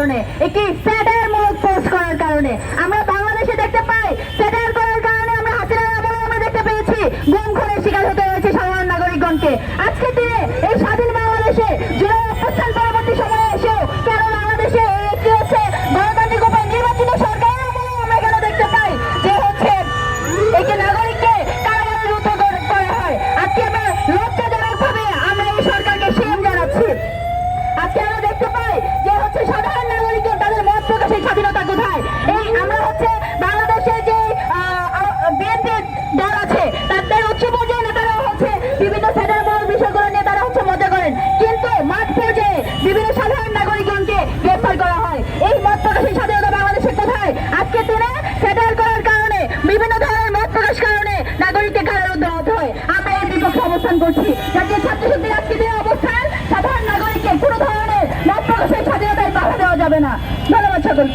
কারণে, একটি স্যাটায়ারমূলক পোস্ট করার কারণে। আমরা বাংলাদেশে দেখতে পাই স্যাটায়ার করার কারণে আমরা হাসিনার আমলে আমরা দেখতে পেয়েছি গুম খুনের শিকার হতে হয়েছে সাধারণ নাগরিকগণকে। আজকে দিনে এই স্বাধীন বাংলাদেশে জুলাই অভ্যুত্থান পরবর্তী সময়ে এসেও কেন বাংলাদেশে একটি হচ্ছে গণতান্ত্রিক উপায়ে নির্বাচিত সরকারের আমলেও আমরা কেন দেখতে পাই যে হচ্ছে একটি নাগরিককে কারাগারে রুদ্ধ করা হয়। আজকে আমরা লজ্জাজনকভাবে আমরা এই সরকারকে সিএম জানাচ্ছি। আজকে আমরা দেখতে পাই যে হচ্ছে সাধারণ নাগরিকগণ তাদের মত প্রকাশের স্বাধীনতা কোথায়? এই আমরা হচ্ছে বাংলাদেশে যে বিএনপি দল আছে তাদের উচ্চ পর্যায়ে নেতারা হচ্ছে বিভিন্ন স্যাটায়ারমূলক বিষয়গুলো নিয়ে তারা হচ্ছে মজা করেন, কিন্তু মাঠ পর্যায়ে বিভিন্ন সাধারণ নাগরিকগণকে গ্রেফতার করা হয়। এই মত প্রকাশের স্বাধীনতা বাংলাদেশে কোথায়? আজকে দিনে স্যাটায়ার করার কারণে বিভিন্ন ধরনের মত প্রকাশ কারণে নাগরিককে কারারুদ্ধ হতে হয়। আমরা এর বিপক্ষে অবস্থান করছি। জাতীয় ছাত্র শক্তির আজকে দিনের অবস্থান সাধারণ নাগরিককে কোনো ধরনের মত প্রকাশের স্বাধীনতায় বাধা দেওয়া যাবে না। ধন্যবাদ সকলকে।